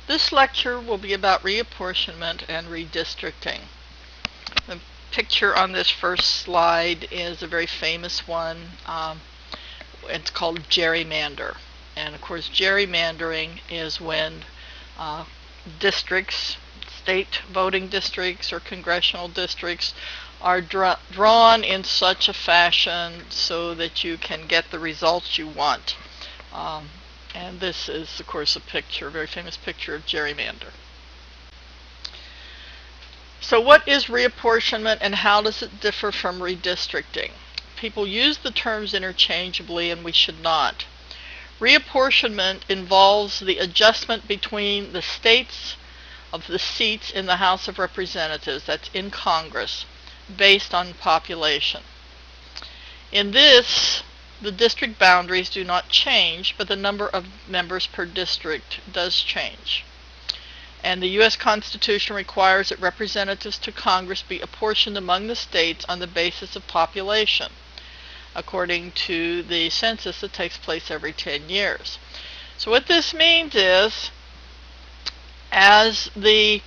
This lecture will be about reapportionment and redistricting. The picture on this first slide is a very famous one. It's called gerrymander. And of course, gerrymandering is when districts, state voting districts or congressional districts, are drawn in such a fashion so that you can get the results you want. And this is, of course, a very famous picture of gerrymander. So what is reapportionment and how does it differ from redistricting? People use the terms interchangeably and we should not. Reapportionment involves the adjustment between the states of the seats in the House of Representatives, that's in Congress, based on population. In this, the district boundaries do not change, but the number of members per district does change. And the U.S. Constitution requires that representatives to Congress be apportioned among the states on the basis of population, according to the census that takes place every 10 years. So what this means is, as the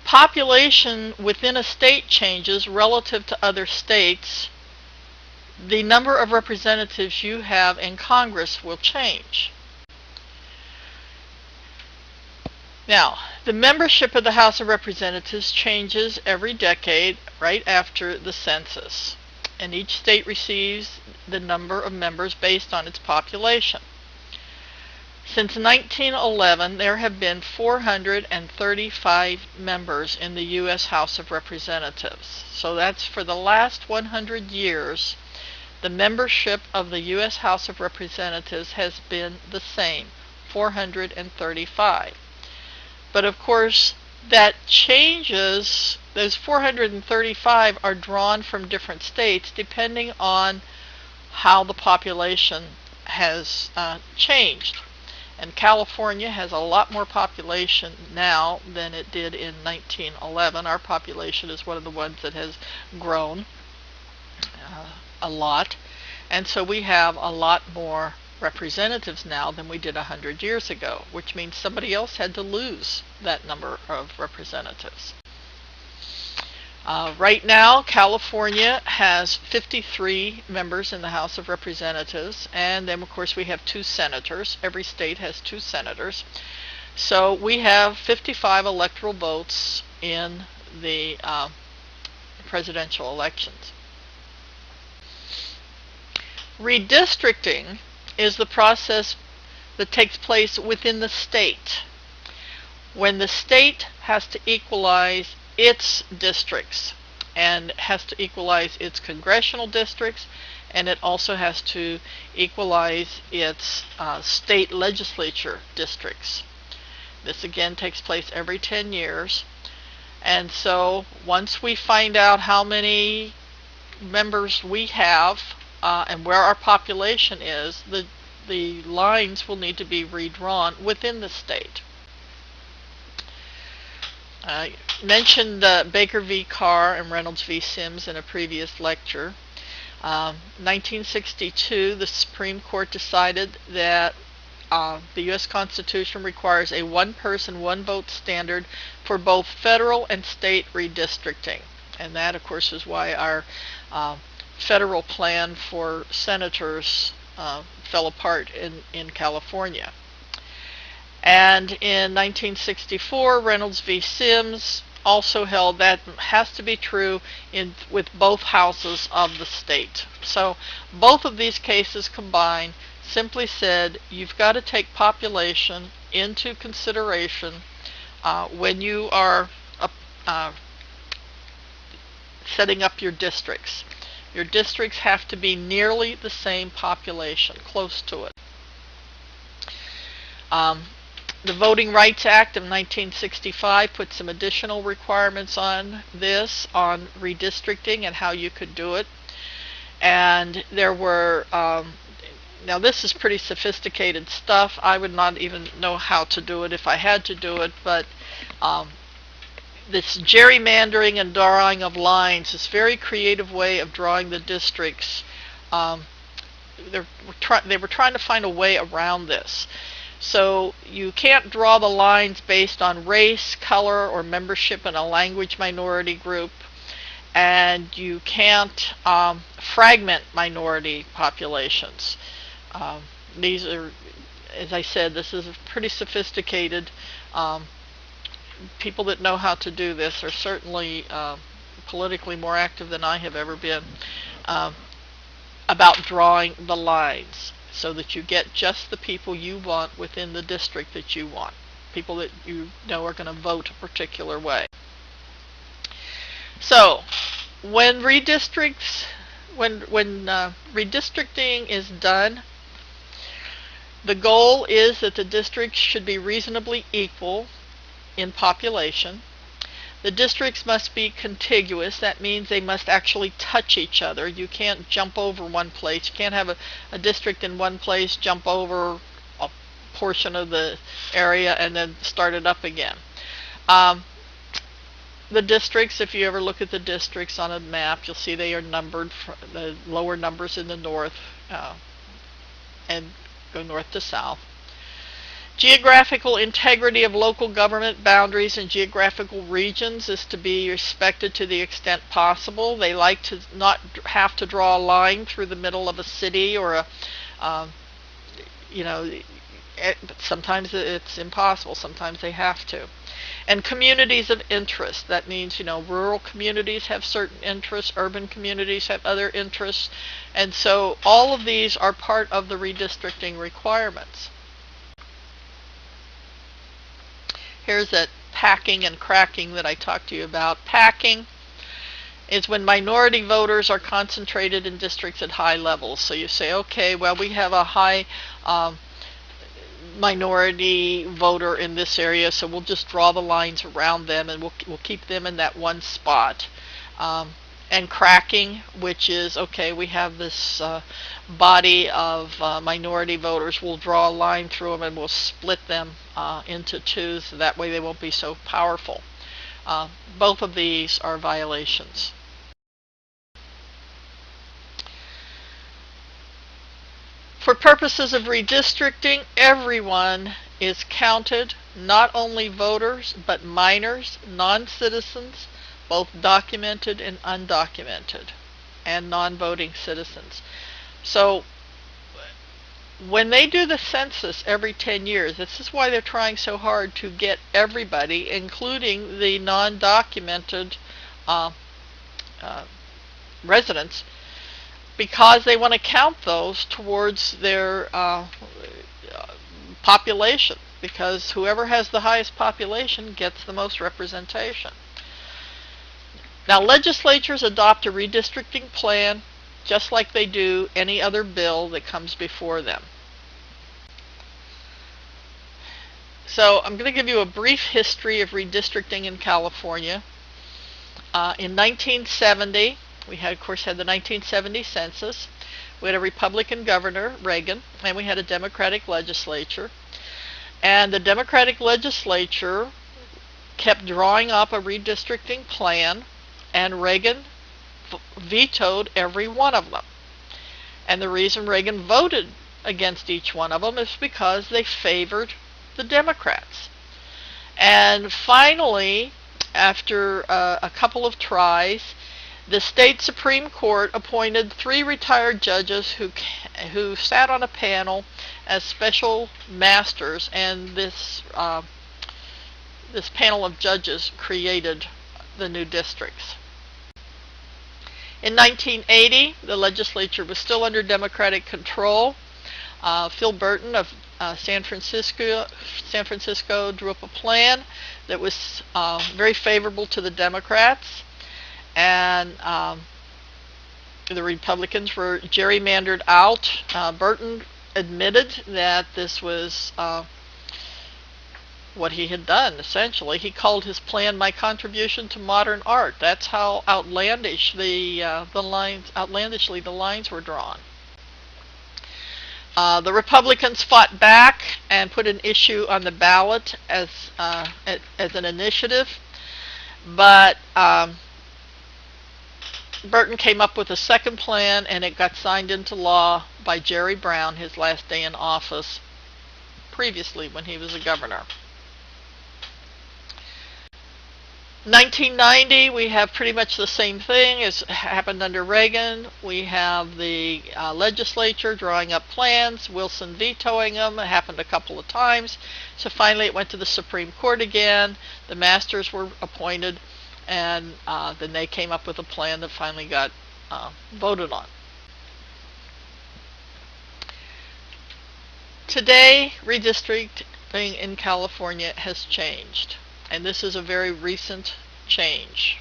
population within a state changes relative to other states, the number of representatives you have in Congress will change. Now, the membership of the House of Representatives changes every decade right after the census, and each state receives the number of members based on its population. Since 1911, there have been 435 members in the U.S. House of Representatives. So that's for the last 100 years. The membership of the U.S. House of Representatives has been the same, 435. But of course, that changes. Those 435 are drawn from different states depending on how the population has changed. And California has a lot more population now than it did in 1911. Our population is one of the ones that has grown a lot. And so we have a lot more representatives now than we did 100 years ago, which means somebody else had to lose that number of representatives. Right now, California has 53 members in the House of Representatives, and then of course we have 2 senators. Every state has 2 senators. So we have 55 electoral votes in the presidential elections. Redistricting is the process that takes place within the state, when the state has to equalize its districts and has to equalize its congressional districts, and it also has to equalize its state legislature districts. This again takes place every 10 years. And so once we find out how many members we have and where our population is, the lines will need to be redrawn within the state. I mentioned Baker v. Carr and Reynolds v. Sims in a previous lecture. 1962, the Supreme Court decided that the U.S. Constitution requires a one-person, one-vote standard for both federal and state redistricting. And that, of course, is why our federal plan for senators fell apart in California. And in 1964, Reynolds v. Sims also held that has to be true with both houses of the state. So both of these cases combined simply said you've got to take population into consideration when you are setting up your districts. Your districts have to be nearly the same population, close to it. The Voting Rights Act of 1965 put some additional requirements on this, on redistricting and how you could do it. And there were, now this is pretty sophisticated stuff. I would not even know how to do it if I had to do it, but this gerrymandering and drawing of lines, this very creative way of drawing the districts, they were trying to find a way around this. So you can't draw the lines based on race, color, or membership in a language minority group, and you can't fragment minority populations. These are, as I said, this is pretty sophisticated. People that know how to do this are certainly politically more active than I have ever been about drawing the lines so that you get just the people you want within the district that you want, people that you know are going to vote a particular way. So when redistricting is done, the goal is that the districts should be reasonably equal in population. The districts must be contiguous. That means they must actually touch each other. You can't jump over one place. You can't have a district in one place, jump over a portion of the area, and then start it up again. The districts, if you ever look at the districts on a map, you'll see they are numbered, the lower numbers in the north, and go north to south. Geographical integrity of local government boundaries and geographical regions is to be respected to the extent possible. They like to not have to draw a line through the middle of a city or but sometimes it's impossible. Sometimes they have to. And communities of interest. That means, rural communities have certain interests, urban communities have other interests, and so all of these are part of the redistricting requirements. Here's that packing and cracking that I talked to you about. Packing is when minority voters are concentrated in districts at high levels. So you say, okay, well, we have a high minority voter in this area, so we'll just draw the lines around them and we'll keep them in that one spot. And cracking, which is, okay, we have this body of minority voters, we'll draw a line through them and we'll split them into two, so that way they won't be so powerful. Both of these are violations. For purposes of redistricting, everyone is counted, not only voters, but minors, non-citizens, both documented and undocumented, and non-voting citizens. So when they do the census every 10 years, this is why they're trying so hard to get everybody, including the non-documented residents, because they want to count those towards their population, because whoever has the highest population gets the most representation. Now, legislatures adopt a redistricting plan just like they do any other bill that comes before them. So I'm going to give you a brief history of redistricting in California. In 1970, we had, of course, had the 1970 census. We had a Republican governor, Reagan, and we had a Democratic legislature. And the Democratic legislature kept drawing up a redistricting plan, and Reagan vetoed every one of them. And the reason Reagan voted against each one of them is because they favored the Democrats. And finally, after a couple of tries, the state Supreme Court appointed 3 retired judges who sat on a panel as special masters, and this panel of judges created the new districts. In 1980, the legislature was still under Democratic control. Phil Burton of San Francisco drew up a plan that was very favorable to the Democrats, and the Republicans were gerrymandered out. Burton admitted that this was what he had done. Essentially, he called his plan "My Contribution to Modern Art." That's how outlandishly the lines were drawn. The Republicans fought back and put an issue on the ballot as an initiative, but Burton came up with a second plan, and it got signed into law by Jerry Brown his last day in office previously when he was a governor. 1990, we have pretty much the same thing as happened under Reagan. We have the legislature drawing up plans, Wilson vetoing them. It happened a couple of times. So finally it went to the Supreme Court again. The masters were appointed, and then they came up with a plan that finally got voted on. Today, redistricting in California has changed, and this is a very recent change.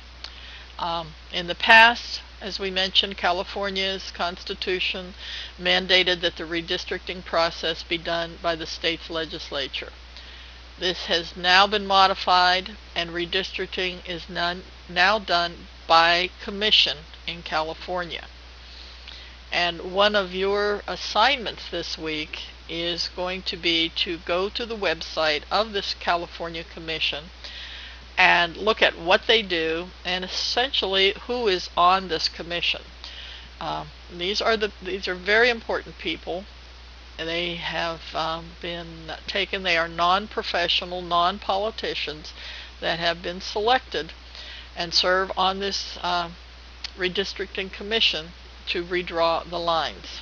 In the past, as we mentioned, California's constitution mandated that the redistricting process be done by the state's legislature. This has now been modified, and redistricting is now done by commission in California. And one of your assignments this week is going to be to go to the website of this California Commission and look at what they do and essentially who is on this commission. These are very important people. They have been taken. They are non-professional, non-politicians that have been selected and serve on this redistricting commission to redraw the lines.